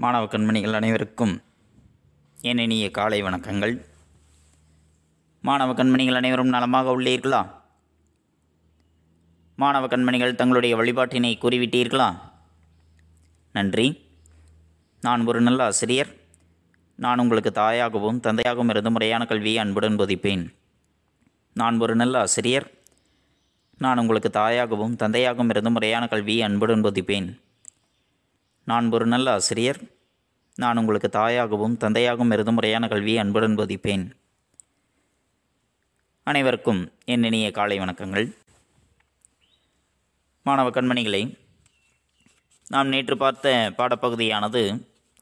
மாணவ கண்மணிகள் அனைவருக்கும் என் இனிய காலை வணக்கங்கள். மாணவ கண்மணிகள் அனைவரும் நலமாக உள்ளீர்களா? மாணவ கண்மணிகள் தங்களுடைய வழிபாட்டினை கூறிவிட்டீர்களா? நன்றி. நான் ஒரு நல்ல ஆசிரியர். நான் உங்களுக்கு தாயாகவும் தந்தையாகவும் இருந்து முறையான கல்வியை அன்புடன் போதிப்பேன். நான் ஒரு நல்ல ஆசிரியர். நான் உங்களுக்கு தாயாகவும் தந்தையாகவும் இருந்து முறையான கல்வியை அன்புடன் போதிப்பேன். நான் ஒரு நல்ல ஆசிரியர். நான் உங்களுக்கு தாயாகவும் தந்தையாகவும் இருந்து முறையான கல்வியை அன்புடன் போதிப்பேன். அனைவருக்கும் என் இனிய காலை வணக்கங்கள். மாணவ கண்மணிகளை, நாம் நேற்று பார்த்த பாடப்பகுதியானது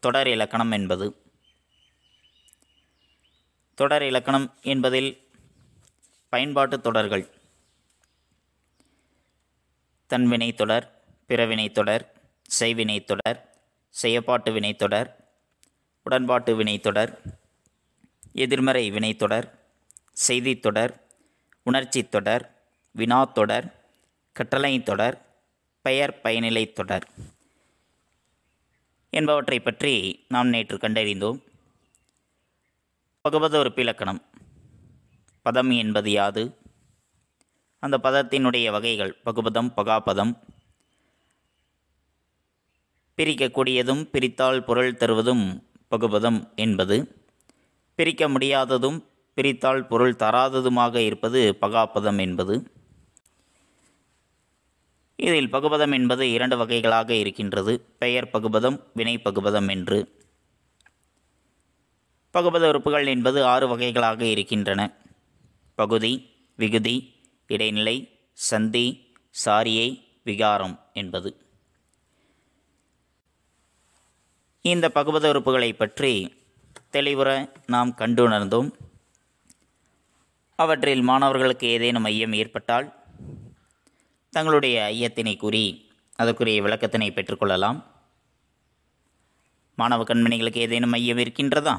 தொடர் இலக்கணம் என்பது. தொடர் இலக்கணம் என்பதில் பயன்பாட்டு தொடர்கள், தன்வினை தொடர், பிறவினை தொடர், செய்வினை தொடர், செயப்பாட்டு வினைத்தொடர், உடன்பாட்டு வினைத்தொடர், எதிர்மறை வினைத்தொடர், செய்தித்தொடர், உணர்ச்சி தொடர், வினாத்தொடர், கட்டளை தொடர், பெயர் பயனிலை தொடர் என்பவற்றை பற்றி நாம் நேற்று கண்டறிந்தோம். பகுபதோறுப்பு இலக்கணம். பதம் என்பது யாது? அந்த பதத்தினுடைய வகைகள் பகுபதம், பகாபதம். பிரிக்கக்கூடியதும் பிரித்தால் பொருள் தருவதும் பகுபதம் என்பது. பிரிக்க முடியாததும் பிரித்தால் பொருள் தராததுமாக இருப்பது பகாபதம் என்பது. இதில் பகுபதம் என்பது இரண்டு வகைகளாக இருக்கின்றது, பெயர் பகுபதம், வினை பகுபதம் என்று. பகுபத உறுப்புகள் என்பது 6 வகைகளாக இருக்கின்றன. பகுதி, விகுதி, இடைநிலை, சந்தி, சாரியை, விகாரம் என்பது. இந்த பகுபத உறுப்புகளை பற்றி தெளிவுற நாம் கண்டுணர்ந்தோம். அவற்றில் மாணவர்களுக்கு ஏதேனும் ஐயம் ஏற்பட்டால் தங்களுடைய ஐயத்தினை கூறி அதற்குரிய விளக்கத்தினை பெற்றுக்கொள்ளலாம். மாணவ கண்மணிகளுக்கு ஏதேனும் ஐயம் இருக்கின்றதா?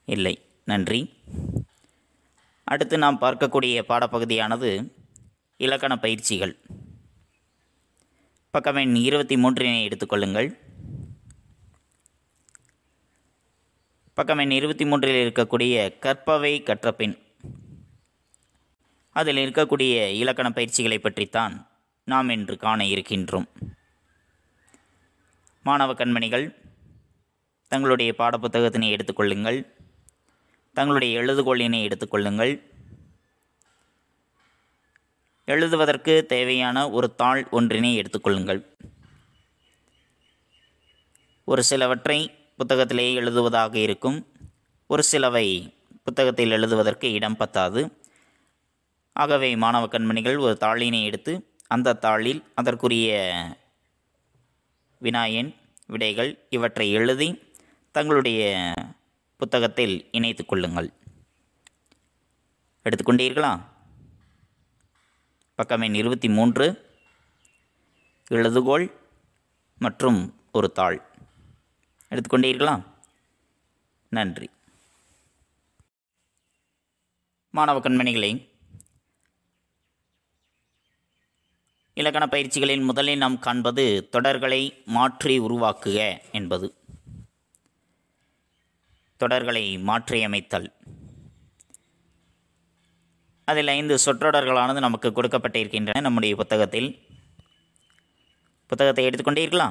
இல்லை. நன்றி. அடுத்து நாம் பார்க்கக்கூடிய பாடப்பகுதியானது இலக்கண பயிற்சிகள். பக்கம் எண் 23 எடுத்துக்கொள்ளுங்கள். பக்கம் எண் 23 இருக்கக்கூடிய கற்பவை கற்றபின் அதில் இருக்கக்கூடிய இலக்கண பயிற்சிகளை பற்றித்தான் நாம் இன்று காண இருக்கின்றோம். மாணவ கண்மணிகள் தங்களுடைய பாடப்புத்தகத்தினை எடுத்துக்கொள்ளுங்கள். தங்களுடைய எழுதுகோளினை எடுத்துக்கொள்ளுங்கள். எழுதுவதற்கு தேவையான ஒரு தாள் ஒன்றினை எடுத்துக்கொள்ளுங்கள். ஒரு சிலவற்றை புத்தகத்திலேயே எழுதுவதாக இருக்கும், ஒரு சிலவை புத்தகத்தில் எழுதுவதற்கு இடம் பத்தாது. ஆகவே மாணவ கண்மணிகள் ஒரு தாளினை எடுத்து அந்த தாளில் அதற்குரிய வினாயன், விடைகள் இவற்றை எழுதி தங்களுடைய புத்தகத்தில் இணைத்து கொள்ளுங்கள். எடுத்துக்கொண்டீர்களா? பக்கம் எண் 23 எழுதுகோள் மற்றும் ஒரு தாள் எடுத்துக்கொண்டீர்களா? நன்றி. மாணவ கண்மணிகளை, இலக்கண பயிற்சிகளில் முதலில் நாம் காண்பது தொடர்களை மாற்றி உருவாக்குக என்பது. தொடர்களை மாற்றியமைத்தல். அதில் 5 சொற்றொடர்களானது நமக்கு கொடுக்கப்பட்டிருக்கின்றன நம்முடைய புத்தகத்தில். புத்தகத்தை எடுத்துக்கொண்டீர்களா?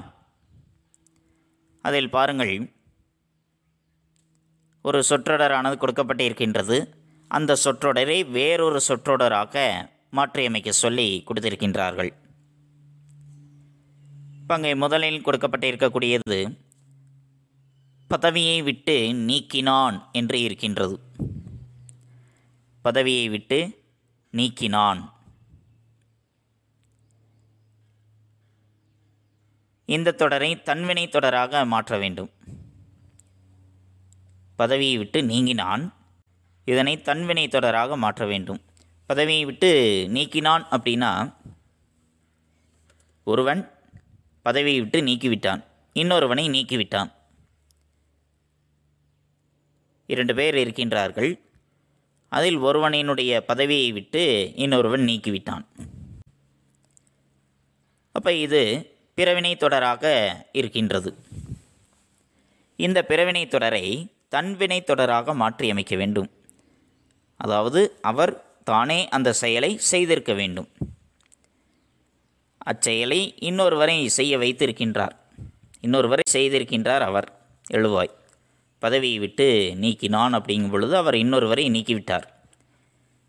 அதில் பாருங்கள், ஒரு சொற்றொடரானது கொடுக்கப்பட்டிருக்கின்றது. அந்த சொற்றொடரை வேறொரு சொற்றொடராக மாற்றியமைக்க சொல்லி கொடுத்திருக்கின்றார்கள். அங்கே முதலில் கொடுக்கப்பட்டிருக்கக்கூடியது பதவியை விட்டு நீக்கினான் என்று இருக்கின்றது. பதவியை விட்டு நீக்கினான். இந்த தொடரை தன்வினை தொடராக மாற்ற வேண்டும். பதவியை விட்டு நீங்கினான், இதனை தன்வினை தொடராக மாற்ற வேண்டும். பதவியை விட்டு நீக்கினான் அப்படின்னா, ஒருவன் பதவியை விட்டு நீக்கிவிட்டான், இன்னொருவனை நீக்கிவிட்டான். 2 பேர் இருக்கின்றார்கள். அதில் ஒருவனினுடைய பதவியை விட்டு இன்னொருவன் நீக்கிவிட்டான். அப்போ இது பிறவினை தொடராக இருக்கின்றது. இந்த பிறவினை தொடரை தன்வினை தொடராக மாற்றியமைக்க வேண்டும். அதாவது அவர் தானே அந்த செயலை செய்திருக்க வேண்டும். அச்செயலை இன்னொருவரை செய்ய வைத்திருக்கின்றார். இன்னொருவரை செய்திருக்கின்றார். அவர் எழுவாய் பதவியை விட்டு நீக்கினான் அப்படிங்கும் பொழுது அவர் இன்னொருவரை நீக்கிவிட்டார்.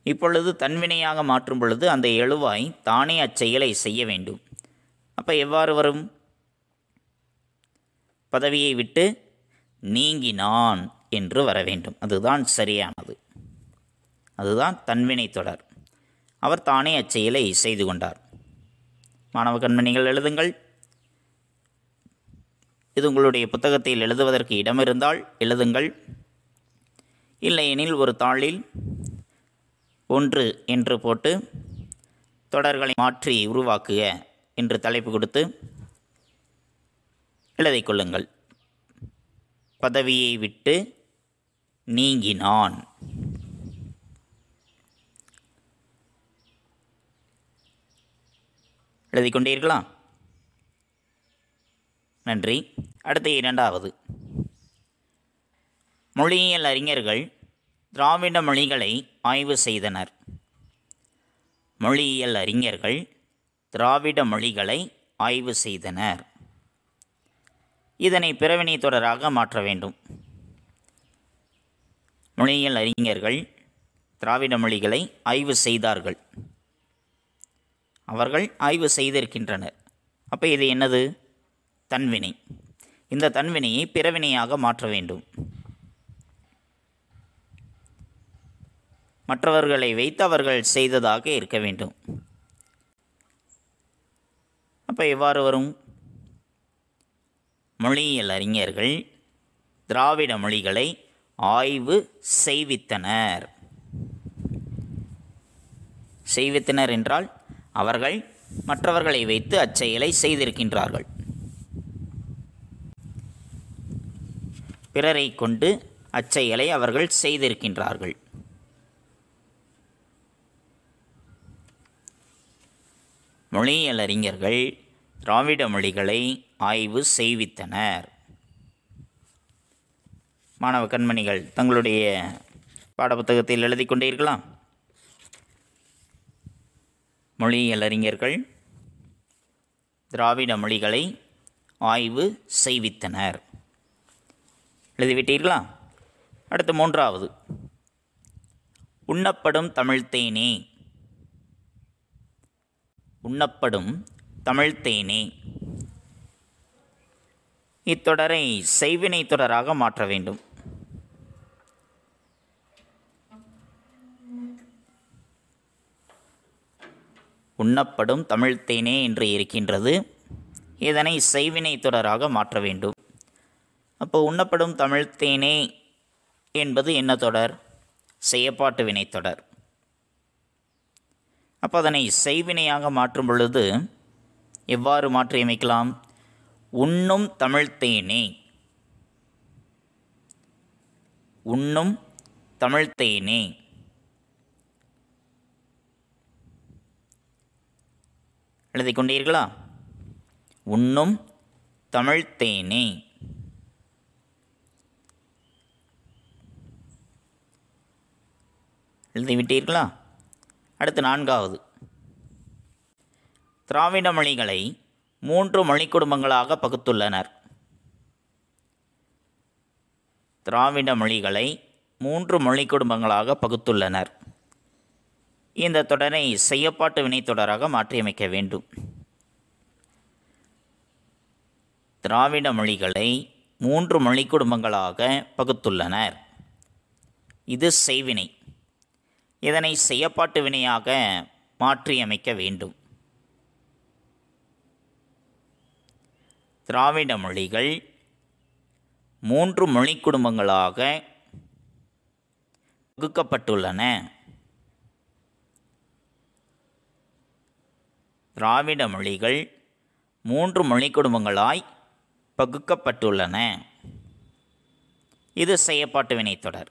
இப்பொழுது தன்வினையாக மாற்றும் பொழுது அந்த எழுவாய் தானே அச்செயலை செய்ய வேண்டும். அப்போ எவ்வாறு வரும்? பதவியை விட்டு நீங்கினான் என்று வர வேண்டும். அதுதான் சரியானது. அதுதான் தன்வினை தொடர். அவர் தானே அச்செயலை செய்து கொண்டார். மாணவ கண்மணிகள் எழுதுங்கள். இது உங்களுடைய புத்தகத்தில் எழுதுவதற்கு இடம் இருந்தால் எழுதுங்கள். இல்லையெனில் ஒரு தாளில் 1 என்று போட்டு தொடர்களை மாற்றி உருவாக்குக என்று தலைப்பு கொடுத்து எழுதிக் கொள்ளுங்கள். பதவியை விட்டு நீங்கினான். எழுதிக் கொண்டீர்களா? நன்றி. அடுத்த 2வது, மொழியியல் அறிஞர்கள் திராவிட மொழிகளை ஆய்வு செய்தனர். மொழியியல் அறிஞர்கள் திராவிட மொழிகளை ஆய்வு செய்தனர். இதனை பிறவினை தொடராக மாற்ற வேண்டும். மொழியியல் அறிஞர்கள் திராவிட மொழிகளை ஆய்வு செய்தார்கள். அவர்கள் ஆய்வு செய்திருக்கின்றனர். அப்போ இது என்னது? தன்வினை. இந்த தன்வினையை பிறவினையாக மாற்ற வேண்டும். மற்றவர்களை வைத்து அவர்கள் செய்ததாக இருக்க வேண்டும். அப்போ எவ்வாறு வரும்? மொழியியல் அறிஞர்கள் திராவிட மொழிகளை ஆய்வு செய்வித்தனர். செய்வித்தனர் என்றால் அவர்கள் மற்றவர்களை வைத்து அச்செயலை செய்திருக்கின்றார்கள். பிறரை கொண்டு அச்செயலை அவர்கள் செய்திருக்கின்றார்கள். மொழியியல் அறிஞர்கள் திராவிட மொழிகளை ஆய்வு செய்வித்தனர். மாணவ கண்மணிகள் தங்களுடைய பாடப்புத்தகத்தில் எழுதி கொண்டீர்களா? மொழியியல் அறிஞர்கள் திராவிட மொழிகளை ஆய்வு செய்வித்தனர். எழுதிவிட்டீர்களா? அடுத்து 3வது, உண்ணப்படும் தமிழ்த்தேனே. உண்ணப்படும் தமிழ்த்தேனே. இத்தொடரை செய்வினை தொடராக மாற்ற வேண்டும். உண்ணப்படும் தமிழ்த்தேனே என்று இருக்கின்றது. இதனை செய்வினை தொடராக மாற்ற வேண்டும். அப்போ உண்ணப்படும் தமிழ்த்தேனே என்பது என்ன தொடர்? செயப்பாட்டு வினைத்தொடர். அப்போ அதனை செய்வினையாக மாற்றும் பொழுது எவ்வாறு மாற்றியமைக்கலாம்? உண்ணும் தமிழ்த்தேனே. உண்ணும் தமிழ்த்தேனே. எழுதி கொண்டீர்களா? உண்ணும் தமிழ்த்தேனே. எழுதிவிட்டீர்களா? அடுத்து 4வது, திராவிட மொழிகளை 3 மொழி குடும்பங்களாக பகுத்துள்ளனர். திராவிட மொழிகளை 3 மொழி குடும்பங்களாக பகுத்துள்ளனர். இந்த தொடரை செய்யப்பாட்டு வினைத்தொடராக மாற்றியமைக்க வேண்டும். திராவிட மொழிகளை 3 மொழி குடும்பங்களாக பகுத்துள்ளனர். இது செய்வினை. இதனை செய்யப்பாட்டு வினையாக மாற்றியமைக்க வேண்டும். திராவிட மொழிகள் 3 மொழி குடும்பங்களாக பகுக்கப்பட்டுள்ளன. திராவிட மொழிகள் 3 மொழி குடும்பங்களாய் பகுக்கப்பட்டுள்ளன. இது செய்யப்பாட்டு வினைத்தொடர்.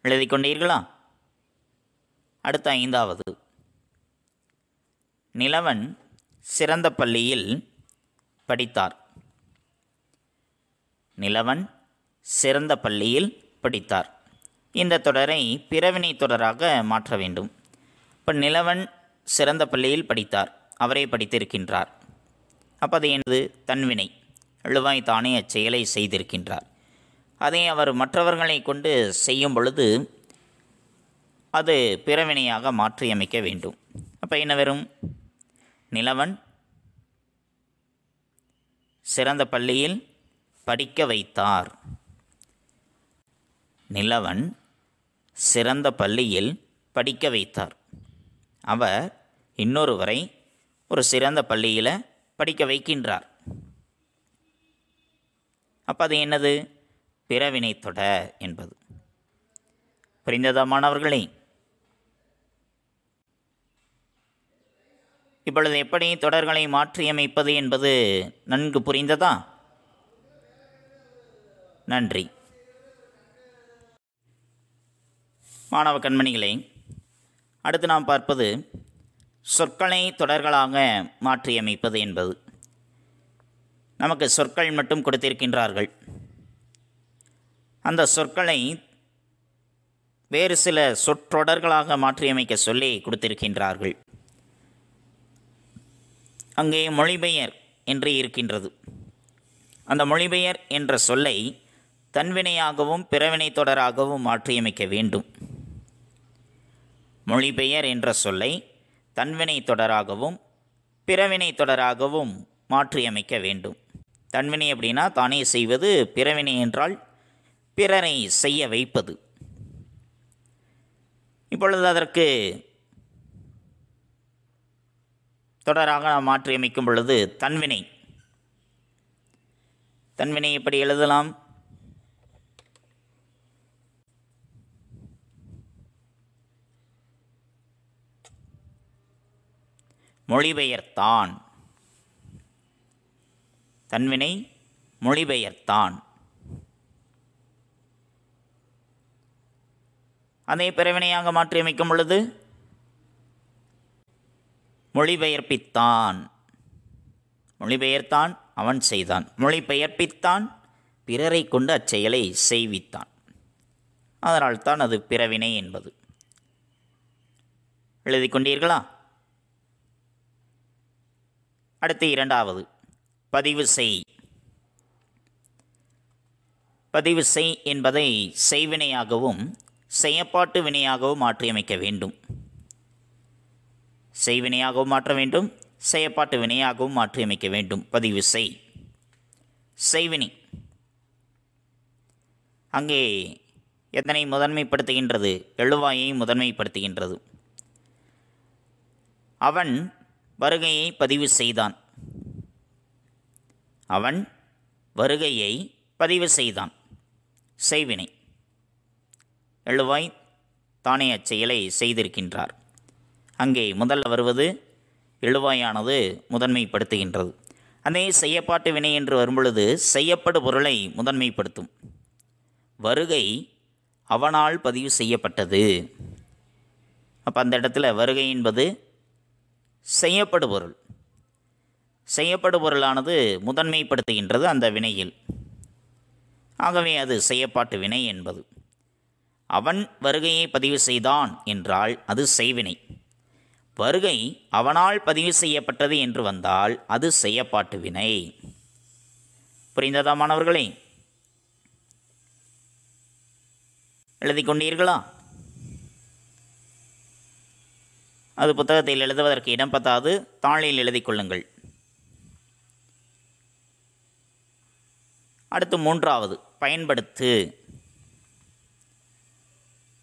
எழுதி கொண்டீர்களா? அடுத்த 5வது, நிலவன் சிறந்த பள்ளியில் படித்தார். நிலவன் சிறந்த பள்ளியில் படித்தார். இந்த தொடரை பிறவினை தொடராக மாற்ற வேண்டும். இப்போ நிலவன் சிறந்த பள்ளியில் படித்தார், அவரே படித்திருக்கின்றார். அப்போ அது எனது தன்வினை, எழுவாய் தானே அச்செயலை செய்திருக்கின்றார். அதை அவர் மற்றவர்களை கொண்டு செய்யும் பொழுது அது பிறவினையாக மாற்றியமைக்க வேண்டும். அப்போ என்ன வரும்? நிலவன் சிறந்த பள்ளியில் படிக்க வைத்தார். நிலவன் சிறந்த பள்ளியில் படிக்க வைத்தார். அவர் இன்னொருவரை ஒரு சிறந்த பள்ளியில் படிக்க வைக்கின்றார். அப்போ அது என்னது? பிறவினை தொடர் என்பது. புரிந்ததா மாணவர்களே? இப்பொழுது எப்படி தொடர்களை மாற்றியமைப்பது என்பது நன்கு புரிந்ததா? நன்றி. மாணவ கண்மணிகளே, அடுத்து நாம் பார்ப்பது சொற்களை தொடர்களாக மாற்றியமைப்பது என்பது. நமக்கு சொற்கள் மட்டும் கொடுத்திருக்கின்றார்கள். அந்த சொற்களை வேறு சில சொற்றொடர்களாக மாற்றியமைக்க சொல்லி கொடுத்திருக்கின்றார்கள். அங்கே மொழிபெயர் என்று இருக்கின்றது. அந்த மொழிபெயர் என்ற சொல்லை தன்வினையாகவும் பிறவினை தொடராகவும் மாற்றியமைக்க வேண்டும். மொழிபெயர் என்ற சொல்லை தன்வினை தொடராகவும் பிறவினை தொடராகவும் மாற்றியமைக்க வேண்டும். தன்வினை அப்படின்னா தானே செய்வது, பிறவினை என்றால் பிறரை செய்ய வைப்பது. இப்பொழுது அதற்கு தொடராக நாம் மாற்றியமைக்கும் பொழுது தன்வினை எப்படி எழுதலாம்? மொழிபெயர்த்தான். தன்வினை மொழிபெயர்த்தான். அதை பிறவினையாக மாற்றியமைக்கும் பொழுது மொழிபெயர்ப்பித்தான். மொழிபெயர்த்தான், அவன் செய்தான். மொழிபெயர்ப்பித்தான், பிறரை கொண்டு அச்செயலை செய்வித்தான். அதனால்தான் அது பிறவினை என்பது. எழுதி கொண்டீர்களா? அடுத்து இரண்டாவது, பதிவு செய். பதிவு செய் என்பதை செய்வினையாகவும் செய்யப்பாட்டு வினையாகவும் மாற்றியமைக்க வேண்டும். செய்வினையாகவும் மாற்ற வேண்டும், செய்யப்பாட்டு வினையாகவும் மாற்றியமைக்க வேண்டும். பதிவு செய். செய்வினை அங்கே எதனை முதன்மைப்படுத்துகின்றது? எழுவாயை முதன்மைப்படுத்துகின்றது. அவன் வருகையை பதிவு செய்தான். அவன் வருகையை பதிவு செய்தான். செய்வினை. எழுவாய் தானே அச்செயலை செய்திருக்கின்றார். அங்கே முதல்ல வருவது எழுவாயானது முதன்மைப்படுத்துகின்றது. அதே செய்யப்பாட்டு வினை என்று வரும்பொழுது செய்யப்படு பொருளை முதன்மைப்படுத்தும். வருகை அவனால் பதிவு செய்யப்பட்டது. அப்போ அந்த இடத்துல வருகை என்பது செய்யப்படு பொருள். செய்யப்படு பொருளானது முதன்மைப்படுத்துகின்றது அந்த வினையில். ஆகவே அது செய்யப்பாட்டு வினை என்பது. அவன் வருகையை பதிவு செய்தான் என்றால் அது செய்வினை. வருகை அவனால் பதிவு செய்யப்பட்டது என்று வந்தால் அது செய்யப்பாட்டு வினை. புரிந்ததா மாணவர்களே? எழுதி கொண்டீர்களா? அது புத்தகத்தில் எழுதுவதற்கு இடம் பத்தாது, தாளில் எழுதி கொள்ளுங்கள். அடுத்து மூன்றாவது, பயன்படுத்து.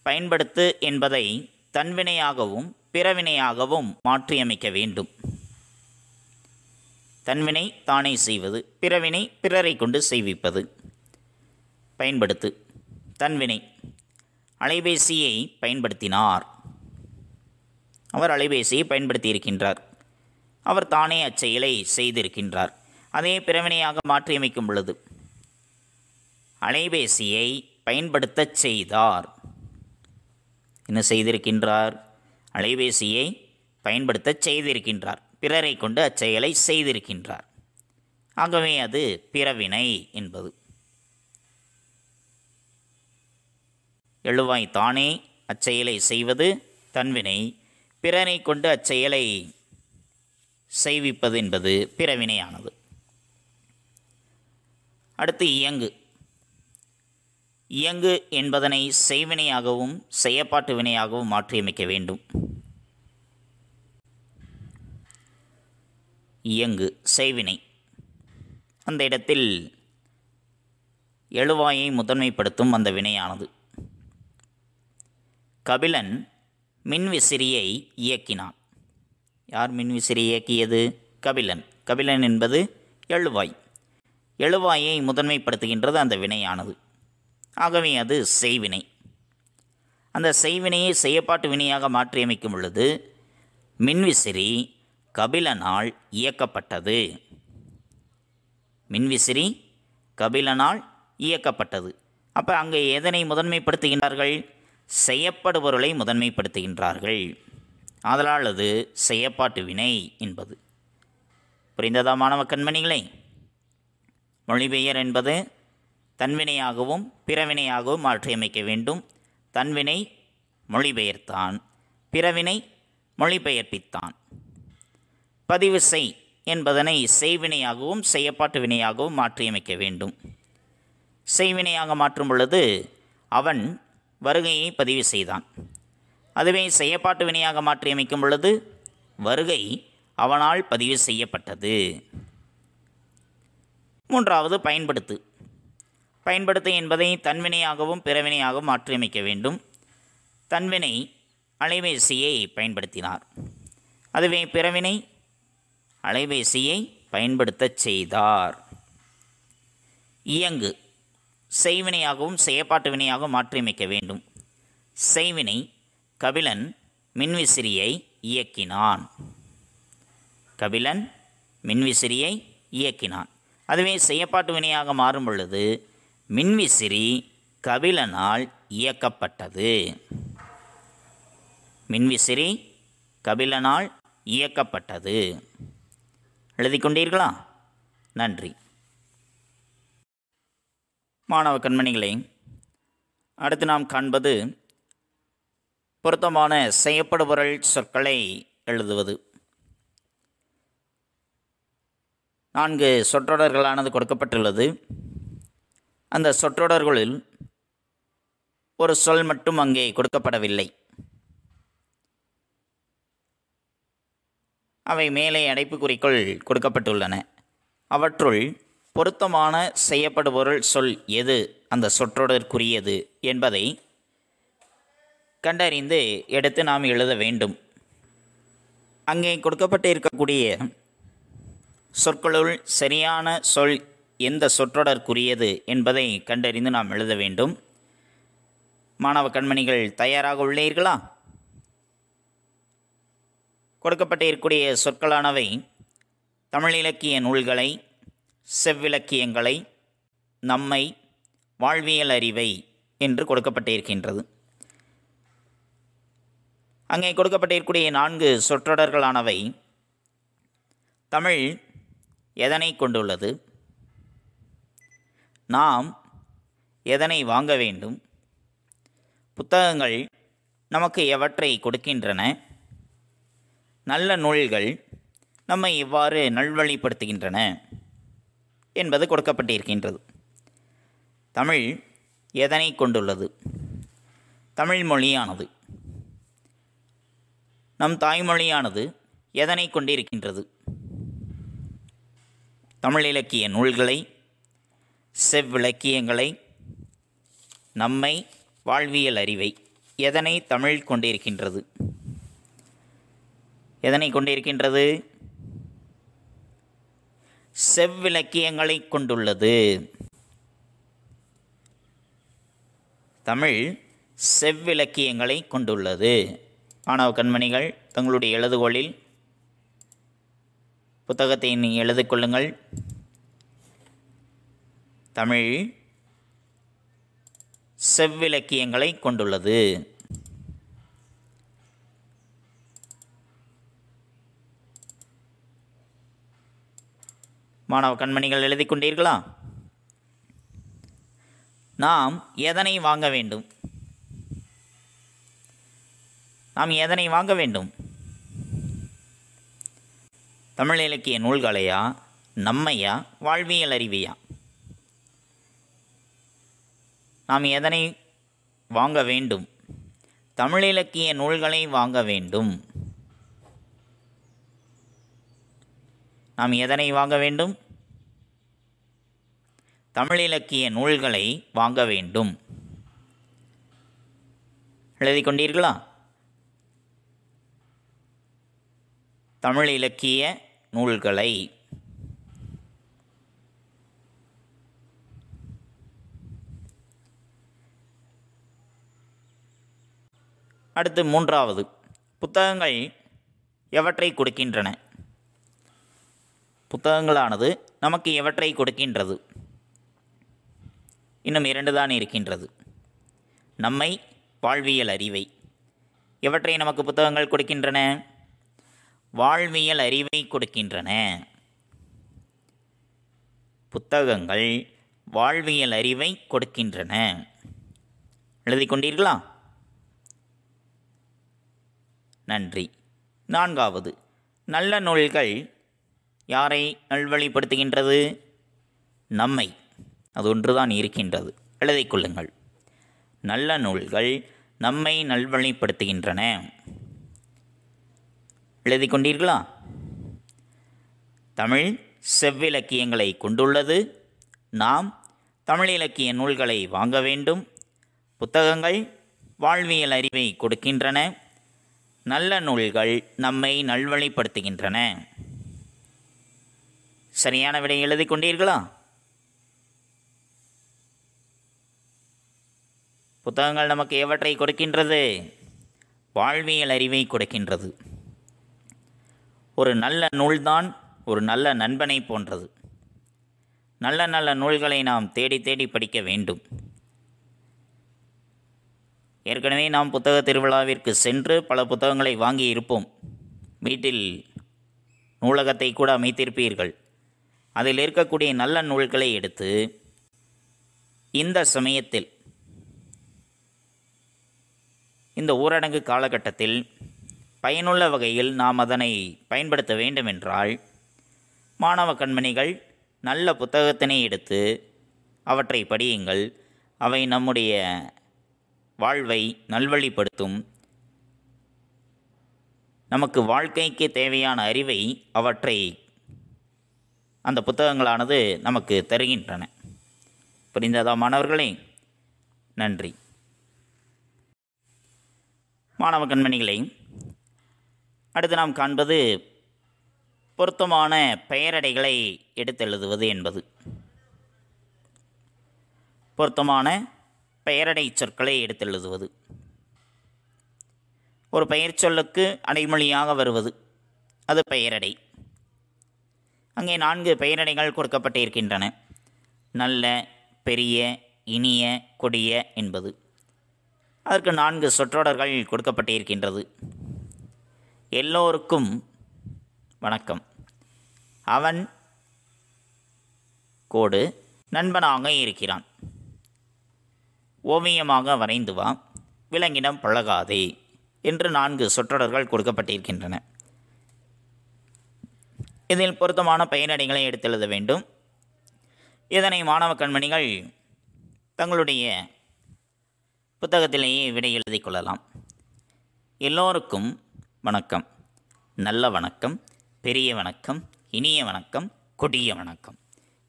பயன்படுத்து என்பதை தன்வினையாகவும் பிறவினையாகவும் மாற்றியமைக்க வேண்டும். தன்வினை தானே செய்வது, பிறவினை பிறரை கொண்டு செய்விப்பது. பயன்படுத்து. தன்வினை அலைபேசியை பயன்படுத்தினார். அவர் அலைபேசியை பயன்படுத்தி இருக்கின்றார். அவர் தானே அச்செயலை செய்திருக்கின்றார். அதே பிறவினையாக மாற்றியமைக்கும் பொழுது அலைபேசியை பயன்படுத்தச் செய்தார். என்ன செய்திருக்கின்றார்? அலைபேசியை பயன்படுத்தச் செய்திருக்கின்றார். பிறரை கொண்டு அச்செயலை செய்திருக்கின்றார். ஆகவே அது பிறவினை என்பது. எழுவாய் தானே அச்செயலை செய்வது தன்வினை, பிறரை கொண்டு அச்செயலை செய்விப்பது என்பது பிறவினையானது. அடுத்து இயங்கு. இயங்கு என்பதனை செய்வினையாகவும் செயப்பாட்டு வினையாகவும் மாற்றியமைக்க வேண்டும். இயங்கு செய்வினை. அந்த இடத்தில் எழுவாயை முதன்மைப்படுத்தும் அந்த வினையானது. கபிலன் மின்விசிறியை இயக்கினான். யார் மின்விசிறி இயக்கியது? கபிலன். கபிலன் என்பது எழுவாய். எழுவாயை முதன்மைப்படுத்துகின்றது அந்த வினையானது. ஆகவே அது செய்வினை. அந்த செய்வினையை செயப்பாட்டு வினையாக மாற்றியமைக்கும் பொழுது மின்விசிறி கபிலனால் இயக்கப்பட்டது. மின்விசிறி கபிலனால் இயக்கப்பட்டது. அப்போ அங்கே எதனை முதன்மைப்படுத்துகின்றார்கள்? செய்யப்படுபொருளை முதன்மைப்படுத்துகின்றார்கள். ஆதலால் அது செயப்பாட்டு வினை என்பது. புரிந்ததா மாணவ கண்மணிகளே? மொழிபெயர் என்பது தன்வினையாகவும் பிறவினையாகவும் மாற்றியமைக்க வேண்டும். தன்வினை மொழிபெயர்த்தான், பிறவினை மொழிபெயர்ப்பித்தான். பதிவு செய் என்பதனை செய்வினையாகவும் செயப்பாட்டு வினையாகவும் மாற்றியமைக்க வேண்டும். செய்வினையாக மாற்றும் பொழுது அவன் வருகையை பதிவு செய்தான். அதுவே செயப்பாட்டு வினையாக மாற்றியமைக்கும் பொழுது வருகை அவனால் பதிவு செய்யப்பட்டது. மூன்றாவது பயன்படுத்து. பயன்படுத்து என்பதை தன்வினையாகவும் பிறவினையாகவும் மாற்றியமைக்க வேண்டும். தன்வினை அலைபேசியை பயன்படுத்தினார். அதுவே பிறவினை அலைபேசியை பயன்படுத்தச் செய்தார். இயங்கு செய்வினையாகவும் செயப்பாட்டு வினையாகவும் மாற்றியமைக்க வேண்டும். செய்வினை கபிலன் மின்விசிறியை இயக்கினான். கபிலன் மின்விசிறியை இயக்கினான். அதுவே செயப்பாட்டு வினையாக மாறும் பொழுது மின்விசிறி கபிலனால் இயக்கப்பட்டது. மின்விசிறி கபிலனால் இயக்கப்பட்டது. எழுதி கொண்டீர்களா? நன்றி. மாணவ கண்மணிகளே, அடுத்து நாம் காண்பது பொருத்தமான செய்யப்படுபொருள் சொற்களை எழுதுவது. 4 சொற்றொடர்களானது கொடுக்கப்பட்டுள்ளது. அந்த சொற்றொடர்களில் ஒரு சொல் மட்டும் அங்கே கொடுக்கப்படவில்லை. அவை மேலே அடைப்புக்குறிக்குள் கொடுக்கப்பட்டுள்ளன. அவற்றுள் பொருத்தமான செய்யப்படுபொருள் சொல் எது அந்த சொற்றொடருக்குரியது என்பதை கண்டறிந்து எடுத்து நாம் எழுத வேண்டும். அங்கே கொடுக்கப்பட்டு இருக்கக்கூடிய சொற்களுள் சரியான சொல் எந்த சொற்றொடருக்குரியது என்பதை கண்டறிந்து நாம் எழுத வேண்டும். மாணவ கண்மணிகள் தயாராக உள்ளீர்களா? கொடுக்கப்பட்டு இருக்கக்கூடிய சொற்களானவை தமிழ் இலக்கிய நூல்களை, செவ்விலக்கியங்களை, நம்மை, வாழ்வியல் அறிவை என்று கொடுக்கப்பட்டிருக்கின்றது. அங்கே கொடுக்கப்பட்டிருக்கக்கூடிய 4 சொற்றொடர்களானவை தமிழ் எதனை கொண்டுள்ளது, நாம் எதனை வாங்க வேண்டும், புத்தகங்கள் நமக்கு எவற்றை கொடுக்கின்றன, நல்ல நூல்கள் நம்மை இவ்வாறு நல்வழிப்படுத்துகின்றன என்பது கொடுக்கப்பட்டிருக்கின்றது. தமிழ் எதனை கொண்டுள்ளது? தமிழ் மொழியானது, நம் தாய்மொழியானது எதனை கொண்டிருக்கின்றது? தமிழ் இலக்கிய நூல்களை, செவ்விலக்கியங்களை, நம்மை, வாழ்வியல் அறிவை. எதனை தமிழ் கொண்டிருக்கின்றது? எதனை கொண்டிருக்கின்றது? செவ்விலக்கியங்களை கொண்டுள்ளது. தமிழ் செவ்விலக்கியங்களை கொண்டுள்ளது. மாணவ கண்மணிகள் தங்களுடைய எழுதுகோளில் புத்தகத்தை எழுதிக் கொள்ளுங்கள். தமிழ் செவ்விலக்கியங்களை கொண்டுள்ளது. மாணவ கண்மணிகள் எழுதி கொண்டீர்களா? நாம் எதனை வாங்க வேண்டும்? நாம் எதனை வாங்க வேண்டும்? தமிழ் இலக்கிய நூல்களையா, நம்மையா, வாழ்வியல் அறிவையா? நாம் எதனை வாங்க வேண்டும்? தமிழ் இலக்கிய நூல்களை வாங்க வேண்டும். நாம் எதனை வாங்க வேண்டும்? தமிழ் இலக்கிய நூல்களை வாங்க வேண்டும். எழுதி கொண்டீர்களா? தமிழ் இலக்கிய நூல்களை. அடுத்து மூன்றாவது, புத்தகங்கள் எவற்றை கொடுக்கின்றன? புத்தகங்களானது நமக்கு எவற்றை கொடுக்கின்றது? இன்னும் 2 தான் இருக்கின்றது. நம்மை, வாழ்வியல் அறிவை. எவற்றை நமக்கு புத்தகங்கள் கொடுக்கின்றன? வாழ்வியல் அறிவை கொடுக்கின்றன. புத்தகங்கள் வாழ்வியல் அறிவை கொடுக்கின்றன. எழுதி கொண்டீர்களா? நன்றி. 4வது, நல்ல நூல்கள் யாரை நல்வழிப்படுத்துகின்றது? நம்மை. அது ஒன்றுதான் இருக்கின்றது. எழுதிக் கொள்ளுங்கள். நல்ல நூல்கள் நம்மை நல்வழிப்படுத்துகின்றன. எழுதி கொண்டீர்களா? தமிழ் செவ்விலக்கியங்களை கொண்டுள்ளது. நாம் தமிழ் இலக்கிய நூல்களை வாங்க வேண்டும். புத்தகங்கள் வாழ்வியல் அறிவை கொடுக்கின்றன. நல்ல நூல்கள் நம்மை நல்வழிப்படுத்துகின்றன. சரியான விடை எழுதி கொண்டீர்களா? புத்தகங்கள் நமக்கு எவற்றை கொடுக்கின்றது? வாழ்வியல் அறிவை கொடுக்கின்றது. ஒரு நல்ல நூல்தான் ஒரு நல்ல நண்பனை போன்றது. நல்ல நல்ல நூல்களை நாம் தேடி தேடி படிக்க வேண்டும். ஏற்கனவே நாம் புத்தக திருவிழாவிற்கு சென்று பல புத்தகங்களை வாங்கி இருப்போம். வீட்டில் நூலகத்தை கூட அமைத்திருப்பீர்கள். அதில் இருக்கக்கூடிய நல்ல நூல்களை எடுத்து இந்த சமயத்தில், இந்த ஊரடங்கு காலகட்டத்தில் பயனுள்ள வகையில் நாம் அதனை பயன்படுத்த வேண்டுமென்றால், மாணவ கண்மணிகள் நல்ல புத்தகத்தினை எடுத்து அவற்றை படியுங்கள். அவை நம்முடைய வாழ்வை நல்வழிப்படுத்தும். நமக்கு வாழ்க்கைக்கு தேவையான அறிவை அவற்றை அந்த புத்தகங்களானது நமக்கு தருகின்றன. புரிந்ததா மாணவர்களே? நன்றி. மாணவ கண்மணிகளை, அடுத்து நாம் காண்பது பொருத்தமான பெயரடைகளை எடுத்தெழுதுவது என்பது. பொருத்தமான பெயரடை சொற்களை எடுத்தெழுதுவது. ஒரு பெயர் சொல்லுக்கு அடைமொழியாக வருவது அது பெயரடை. அங்கே 4 பெயரடைகள் கொடுக்கப்பட்டிருக்கின்றன. நல்ல, பெரிய, இனிய, கொடிய என்பது. அதற்கு 4 சொற்றொடர்கள் கொடுக்கப்பட்டிருக்கின்றது. எல்லோருக்கும் வணக்கம். அவன் கோடு நண்பனாக இருக்கிறான். ஓவியமாக வரைந்து வா, விலங்கிடம் பழகாதே என்று 4 சொற்றொடர்கள் கொடுக்கப்பட்டிருக்கின்றன. இதில் பொருத்தமான பெயரடைகளை எடுத்தெழுத வேண்டும். இதனை மாணவ கண்மணிகள் தங்களுடைய புத்தகத்திலேயே விடை எழுதி கொள்ளலாம். எல்லோருக்கும் வணக்கம். நல்ல வணக்கம், பெரிய வணக்கம், இனிய வணக்கம், கொடிய வணக்கம்.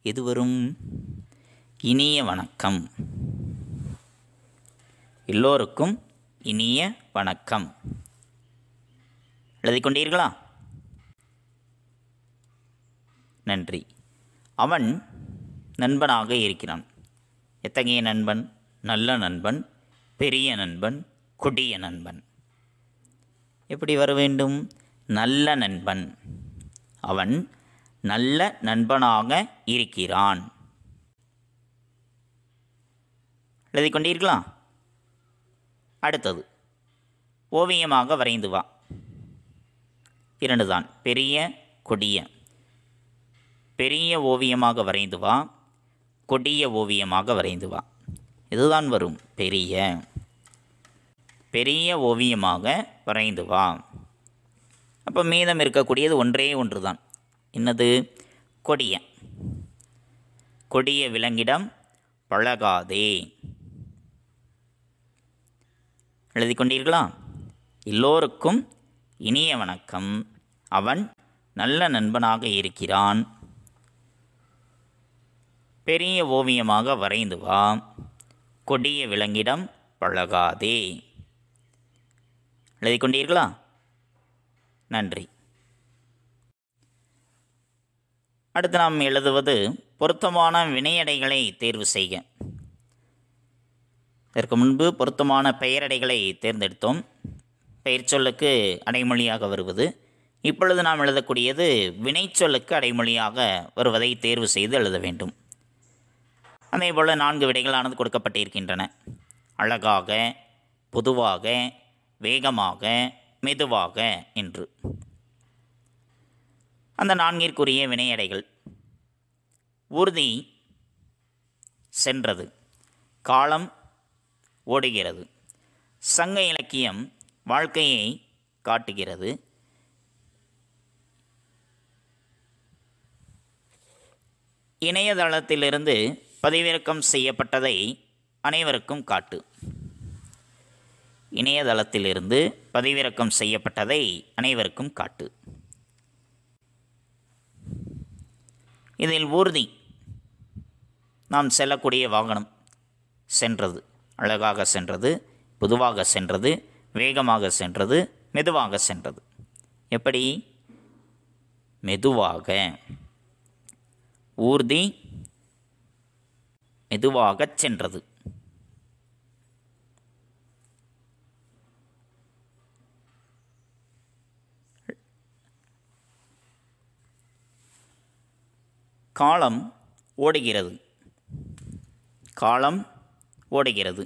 இது வரும் இனிய வணக்கம். எல்லோருக்கும் இனிய வணக்கம். எழுதி கொண்டீர்களா? நன்றி. அவன் நண்பனாக இருக்கிறான். எத்தகைய நண்பன்? நல்ல நண்பன், பெரிய நண்பன், கொடிய நண்பன். எப்படி வர வேண்டும்? நல்ல நண்பன். அவன் நல்ல நண்பனாக இருக்கிறான். எழுதி கொண்டீர்களா? அடுத்தது, ஓவியமாக வரைந்து வா. 2 தான், பெரிய, கொடிய. பெரிய ஓவியமாக வரைந்து வா, கொடிய ஓவியமாக வரைந்து வா. இதுதான் வரும். பெரிய பெரிய ஓவியமாக வரைந்து வா. அப்போ மீதம் இருக்கக்கூடியது ஒன்றே ஒன்று தான். என்னது? கொடிய. கொடிய விலங்கிடம் பழகாதே. எழுதி கொண்டீர்களா? எல்லோருக்கும் இனிய வணக்கம். அவன் நல்ல நண்பனாக இருக்கிறான். பெரிய ஓவியமாக வரைந்து வா, கொடிய விலங்கிடம் பழகாதே. எழுதி கொண்டீர்களா? நன்றி. அடுத்து நாம் எழுதுவது பொருத்தமான வினையடைகளை தேர்வு செய்க. இதற்கு முன்பு பொருத்தமான பெயரடைகளை தேர்ந்தெடுத்தோம். பெயர் சொல்லுக்கு அடைமொழியாக வருவது. இப்பொழுது நாம் எழுதக்கூடியது வினைச்சொல்லுக்கு அடைமொழியாக வருவதை தேர்வு செய்து எழுத வேண்டும். அதேபோல் 4 விடைகளானது கொடுக்கப்பட்டிருக்கின்றன. அழகாக, பொதுவாக, வேகமாக, மெதுவாக என்று. அந்த 4ற்குரிய வினையடைகள்: ஊர்தி சென்றது, காலம் ஓடுகிறது, சங்க இலக்கியம் வாழ்க்கையை காட்டுகிறது, இணையதளத்திலிருந்து பதிவிறக்கம் செய்யப்பட்டதை அனைவருக்கும் காட்டு. இணையதளத்திலிருந்து பதிவிறக்கம் செய்யப்பட்டதை அனைவருக்கும் காட்டு. இதில் ஊர்தி நாம் செல்லக்கூடிய வாகனம். சென்றது, அழகாக சென்றது, பொதுவாக சென்றது, வேகமாக சென்றது, மெதுவாக சென்றது. எப்படி? மெதுவாக. ஊர்தி மெதுவாகச் சென்றது. காலம் ஓடுகிறது. காலம் ஓடுகிறது.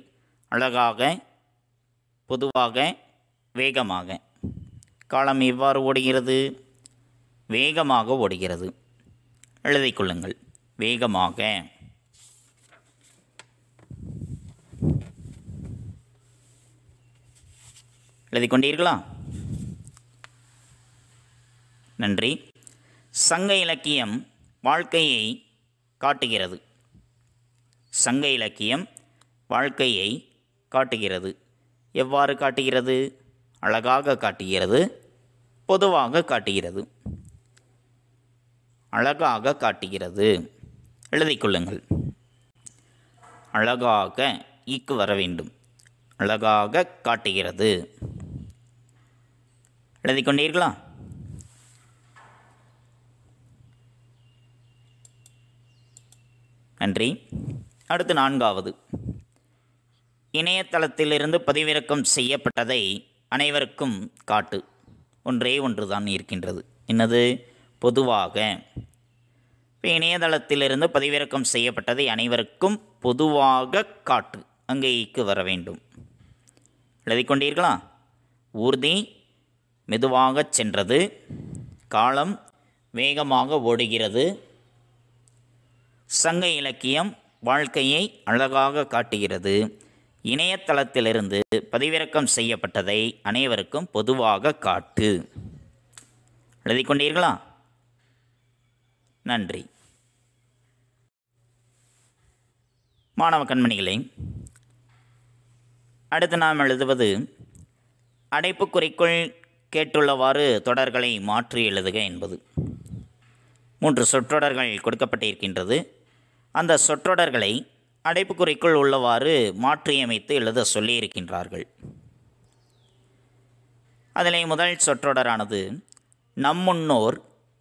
அழகாக, பொதுவாக, வேகமாக. காலம் எவ்வாறு ஓடுகிறது? வேகமாக ஓடுகிறது. எழுதிக் கொள்ளுங்கள். வேகமாக. எழுதி கொண்டீர்களா? நன்றி. சங்க இலக்கியம் வாழ்க்கையை காட்டுகிறது. சங்க இலக்கியம் வாழ்க்கையை காட்டுகிறது. எவ்வாறு காட்டுகிறது? அழகாக காட்டுகிறது, பொதுவாக காட்டுகிறது. அழகாக காட்டுகிறது. எழுதிக் கொள்ளுங்கள். அழகாக ஈக்கு வர வேண்டும். அழகாக காட்டுகிறது. எழுதிக் கொண்டீர்களா? நன்றி. அடுத்து 4வது. இணையதளத்திலிருந்து பதிவிறக்கம் செய்யப்பட்டதை அனைவருக்கும் காட்டு. ஒன்றே ஒன்று தான் இருக்கின்றது. என்னது? பொதுவாக. இப்போ இணையதளத்திலிருந்து பதிவிறக்கம் செய்யப்பட்டதை அனைவருக்கும் பொதுவாக காட்டு. அங்கே ஈக்கு வர வேண்டும். எழுதி கொண்டீர்களா? ஊர்தி மெதுவாகச் சென்றது, காலம் வேகமாக ஓடுகிறது, சங்க இலக்கியம் வாழ்க்கையை அழகாக காட்டுகிறது, இணையதளத்திலிருந்து பதிவிறக்கம் செய்யப்பட்டதை அனைவருக்கும் பொதுவாக காட்டு. எழுதி கொண்டீர்களா? நன்றி. மாணவ கண்மணிகளே, அடுத்து நாம் எழுதுவது அடைப்புக்குறிக்குள் கேட்டுள்ளவாறு தொடர்களை மாற்றி எழுதுக என்பது. 3 சொற்றொடர்கள் கொடுக்கப்பட்டிருக்கின்றது. அந்த சொற்றொடர்களை அடைப்புக்குறிக்குள் உள்ளவாறு மாற்றியமைத்து எழுத சொல்லியிருக்கின்றார்கள். அதிலே முதல் சொற்றொடரானது நம் முன்னோர்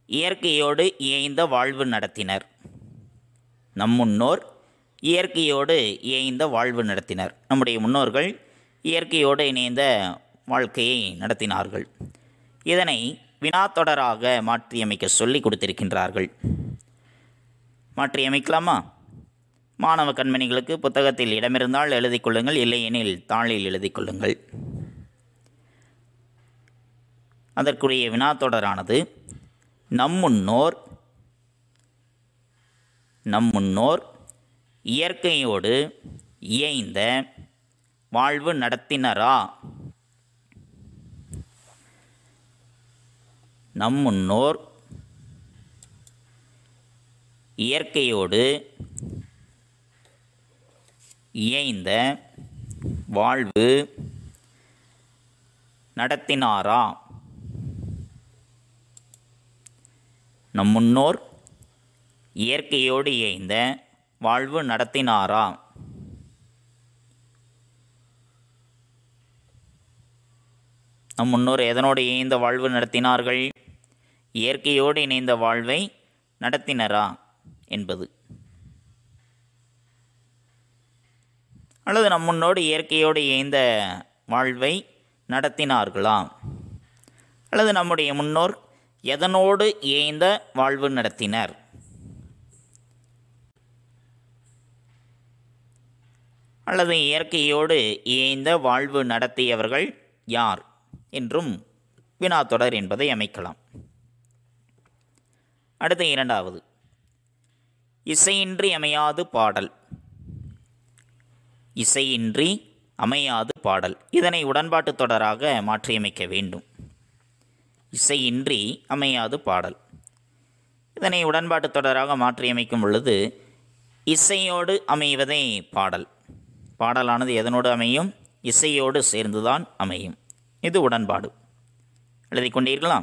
இயற்கையோடு இயைந்த வாழ்வு நடத்தினர். நம் முன்னோர் இயற்கையோடு இயைந்த வாழ்வு நடத்தினர். நம்முடைய முன்னோர்கள் இயற்கையோடு இணைந்த வாழ்க்கையை நடத்தினார்கள். இதனை வினாத்தொடராக மாற்றியமைக்க சொல்லி கொடுத்திருக்கின்றார்கள். மாற்றியமைக்கலாமா? மாணவ கண்மணிகளுக்கு புத்தகத்தில் இடமிருந்தால் எழுதிக் கொள்ளுங்கள், இல்லையெனில் தாளில் எழுதிக் கொள்ளுங்கள். அதற்குரிய வினாத்தொடரானது நம் முன்னோர் நம் முன்னோர் இயற்கையோடு இயைந்த வாழ்வு நடத்தினரா? நம் முன்னோர் இயற்கையோடு இயைந்த வாழ்வு நடத்தினாரா? நம் முன்னோர் இயற்கையோடு இயைந்த வாழ்வு நடத்தினாரா? நம் முன்னோர் எதனோடு இணைந்த வாழ்வு நடத்தினார்கள்? இயற்கையோடு இணைந்த வாழ்வை நடத்தினரா என்பது. அல்லது நம் முன்னோடு இயற்கையோடு இணைந்த வாழ்வை நடத்தினார்களா? அல்லது நம்முடைய முன்னோர் எதனோடு இணைந்த வாழ்வு நடத்தினர்? அல்லது இயற்கையோடு இணைந்த வாழ்வு நடத்தியவர்கள் யார் என்றும் வினாத்தொடர் என்பதை அமைக்கலாம். அடுத்த இரண்டாவது, இசையின்றி அமையாது பாடல். இசையின்றி அமையாது பாடல், இதனை உடன்பாட்டு தொடராக மாற்றியமைக்க வேண்டும். இசையின்றி அமையாது பாடல், இதனை உடன்பாட்டு தொடராக மாற்றியமைக்கும் பொழுது இசையோடு அமைவதே பாடல். பாடலானது எதனோடு அமையும்? இசையோடு சேர்ந்துதான் அமையும். இது உடன்பாடு. எழுதி கொண்டீர்களா?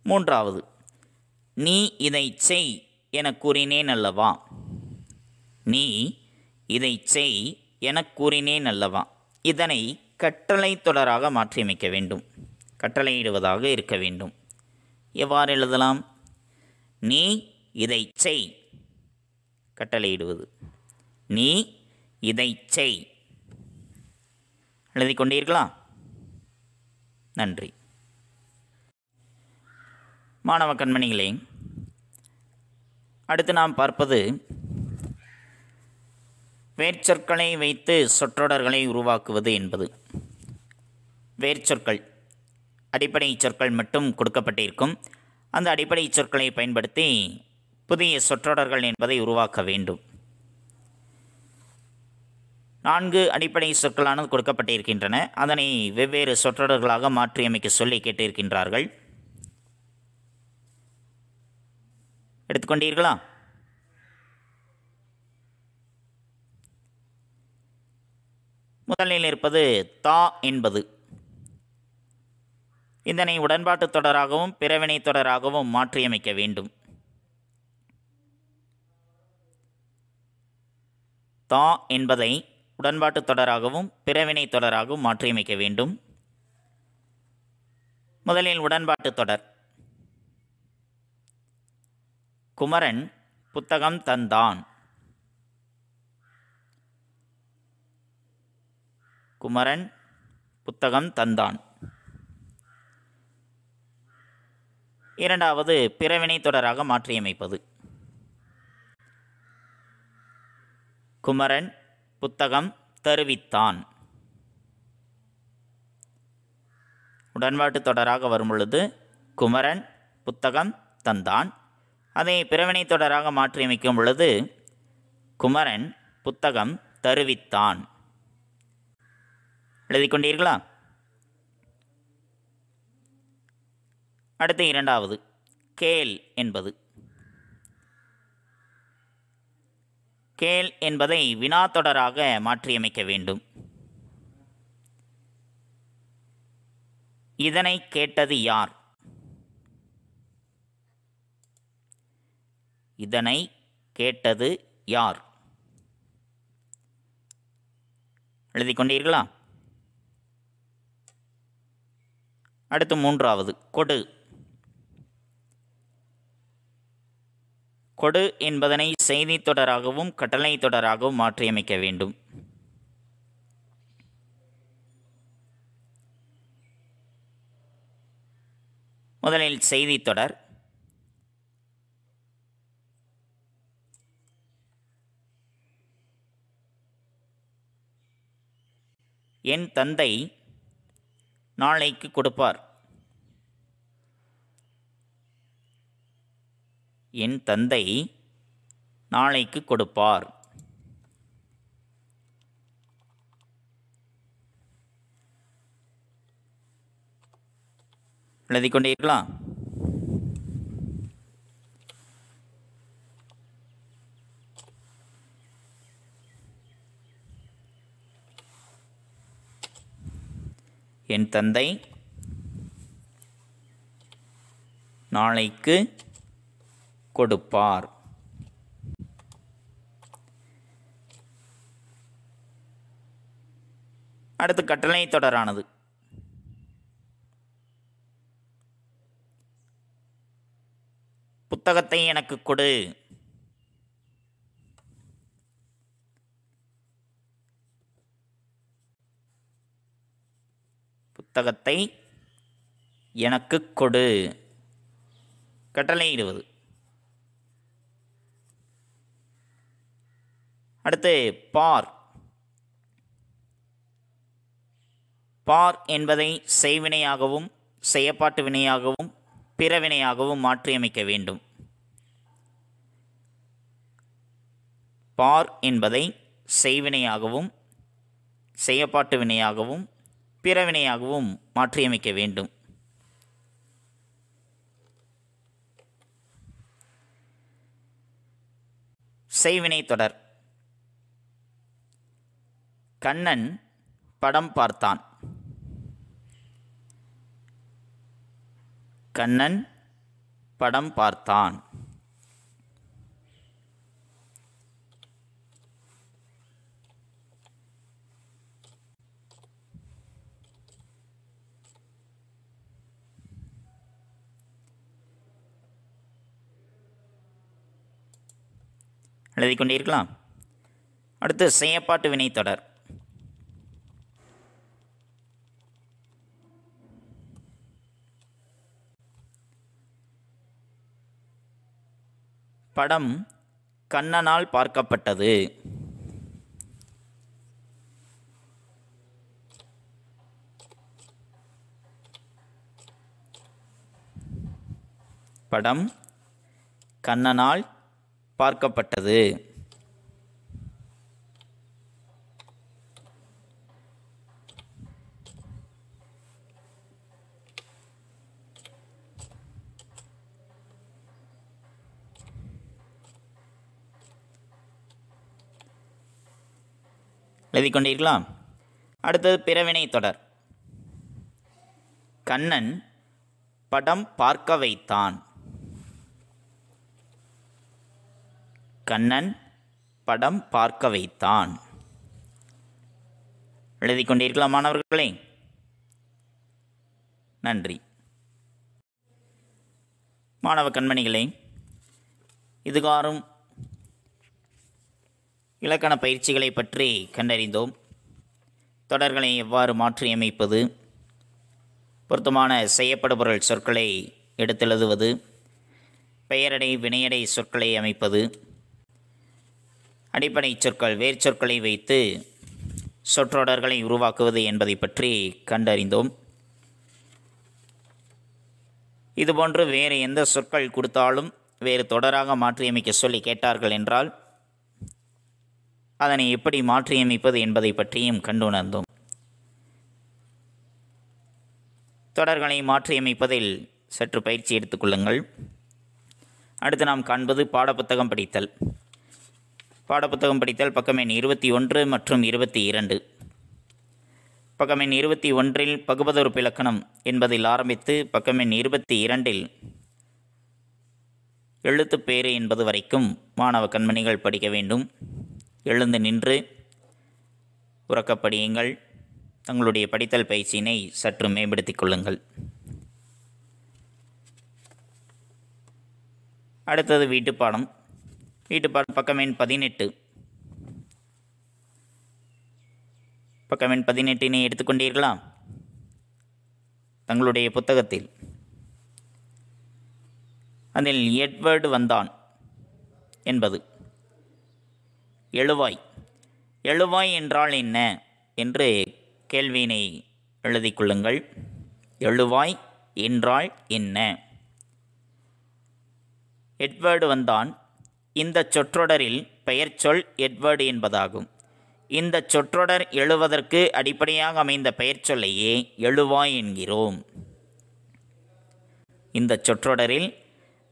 மூன்றாவது, நீ இதை செய் என கூறினேன் அல்லவா? நீ இதை செய் என கூறினேன் அல்லவா? இதனை கட்டளை தொடராக மாற்றியமைக்க வேண்டும். கட்டளையிடுவதாக இருக்க வேண்டும். எவ்வாறு எழுதலாம்? நீ இதை செய், கட்டளையிடுவது. நீ இதை செய். எழுதி கொண்டீர்களா? நன்றி. மாணவ கண்மணிகளே, அடுத்து நாம் பார்ப்பது வேர்ச்சொற்களை வைத்து சொற்றொடர்களை உருவாக்குவது என்பது. வேர்ச்சொற்கள், அடிப்படை சொற்கள் மட்டும் கொடுக்கப்பட்டிருக்கும். அந்த அடிப்படை சொற்களை பயன்படுத்தி புதிய சொற்றொடர்கள் என்பதை உருவாக்க வேண்டும். 4 அடிப்படை சொற்களானது கொடுக்கப்பட்டிருக்கின்றன. அதனை வெவ்வேறு சொற்றொடர்களாக மாற்றியமைக்க சொல்லி கேட்டிருக்கின்றார்கள். எடுத்துக்கொண்டீர்களா? முதலில் இருப்பது தா என்பது. இதனை உடன்பாட்டு தொடராகவும் பிறவினை தொடராகவும் மாற்றியமைக்க வேண்டும். தா என்பதை உடன்பாட்டு தொடராகவும் பிறவினை தொடராகவும் மாற்றியமைக்க வேண்டும். முதலில் உடன்பாட்டு தொடர். குமரன் புத்தகம் தந்தான். குமரன் புத்தகம் தந்தான். இரண்டாவது பிறவினை தொடராக மாற்றியமைப்பது. குமரன் புத்தகம் தருவித்தான். உடன்பாட்டு தொடராக வரும் பொழுது குமரன் புத்தகம் தந்தான். அதை பிறவினை தொடராக மாற்றியமைக்கும் பொழுது குமரன் புத்தகம் தருவித்தான். எழுதி கொண்டீர்களா? அடுத்து இரண்டாவது கேள் என்பது. கேள் என்பதை வினாத்தொடராக மாற்றியமைக்க வேண்டும். இதனை கேட்டது யார்? இதனை கேட்டது யார்? எழுதி கொண்டீர்களா? அடுத்து மூன்றாவது கொடு. கொடு என்பதனை செய்தி தொடராகவும் கட்டளை தொடராகவும் மாற்றியமைக்க வேண்டும். முதலில் செய்தி தொடர். என் தந்தை நாளைக்கு கொடுப்பார். என் தந்தை நாளைக்கு கொடுப்பார். எழுதிக்கொண்டே இருக்கலாம். என் தந்தை நாளைக்கு கொடுப்பார். அடுத்து கட்டளை தொடரானது. புத்தகத்தை எனக்கு கொடு. புத்தகத்தை எனக்கு கொடு. கட்டளையிடுவது. அடுத்து பார். பார் என்பதை செய்வினையாகவும் செய்யப்பாட்டு வினையாகவும் பிறவினையாகவும் மாற்றியமைக்க வேண்டும். பார் என்பதை செய்வினையாகவும் செய்யப்பாட்டு வினையாகவும் பிறவினையாகவும் மாற்றியமைக்க வேண்டும். செய்வினை தொடர். கண்ணன் படம் பார்த்தான். கண்ணன் படம் பார்த்தான். எழுதிக்கொண்டே இருக்கலாம். அடுத்து செய்யப்பாட்டு வினை தொடர். படம் கண்ணனால் பார்க்கப்பட்டது. படம் கண்ணனால் பார்க்கப்பட்டது. எழுதிக்கொண்டிருக்கலாம். அடுத்தது பிறவினை தொடர். கண்ணன் படம் பார்க்க வைத்தான். கண்ணன் படம் பார்க்க வைத்தான். எழுதிக்கொண்டிருக்கலாம் மாணவர்களே. நன்றி. மாணவ கண்மணிகளே, இதுகாரும் இலக்கண பயிற்சிகளை பற்றி கண்டறிந்தோம். தொடர்களை எவ்வாறு மாற்றியமைப்பது, பொருத்தமான செய்யப்படுபொருள் சொற்களை எடுத்தெழுதுவது, பெயரடை வினையடை சொற்களை அமைப்பது, அடிப்படை சொற்கள் வேர்ச்சொற்களை வைத்து சொற்றொடர்களை உருவாக்குவது என்பதை பற்றி கண்டறிந்தோம். இதுபோன்று வேறு எந்த சொற்கள் கொடுத்தாலும் வேறு தொடராக மாற்றியமைக்க சொல்லி கேட்டார்கள் என்றால் அதனை எப்படி மாற்றியமைப்பது என்பதை பற்றியும் கண்டுணர்ந்தோம். தொடர்களை மாற்றியமைப்பதில் சற்று பயிற்சி எடுத்துக்கொள்ளுங்கள். அடுத்து நாம் காண்பது பாடப்புத்தகம் படித்தல். பாடப்புத்தகம் படித்தல் பக்கம் எண் 21 மற்றும் 22. பக்கம் எண் 21 பகுபதொருப்பு இலக்கணம் என்பதில் ஆரம்பித்து பக்கம் எண் 22 எழுத்துப்பேறு என்பது வரைக்கும் மாணவ கண்மணிகள் படிக்க வேண்டும். எழுந்து நின்று உறக்கப்படியுங்கள். தங்களுடைய படித்தல் பயிற்சியினை சற்று மேம்படுத்திக் கொள்ளுங்கள். அடுத்தது வீட்டுப்பாடம். வீட்டுப்பாடம் பக்கம் எண் 18. பக்கம் எண் 18 எடுத்துக்கொண்டீர்களா? தங்களுடைய புத்தகத்தில் அதில் எட்வர்டு வந்தான் என்பது எழுவாய். எழுவாய் என்றால் என்ன என்று கேள்வியினை எழுதிக் கொள்ளுங்கள். எழுவாய் என்றால் என்ன? எட்வர்டு வந்தான். இந்த சொற்றொடரில் பெயர்ச்சொல் எட்வர்டு என்பதாகும். இந்த சொற்றொடர் எழுவதற்கு அடிப்படையாக அமைந்த பெயர்ச்சொல்லையே எழுவாய் என்கிறோம். இந்த சொற்றொடரில்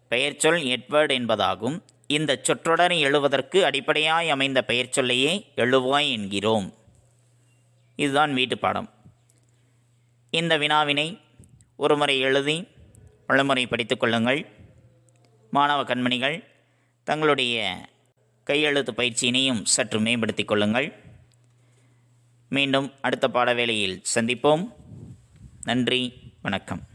பெயர்ச்சொல் எட்வர்டு என்பதாகும். இந்த சொற்றொடரை எழுவதற்கு அடிப்படையாய் அமைந்த பெயர்ச்சொல்லையே எழுவாய் என்கிறோம். இதுதான் வீட்டுப்பாடம். இந்த வினாவினை ஒருமுறை எழுதி பலமுறை படித்துக் கொள்ளுங்கள். மாணவ கண்மணிகள் தங்களுடைய கையெழுத்து பயிற்சியினையும் சற்று மேம்படுத்திக் கொள்ளுங்கள். மீண்டும் அடுத்த பாடவேளையில் சந்திப்போம். நன்றி, வணக்கம்.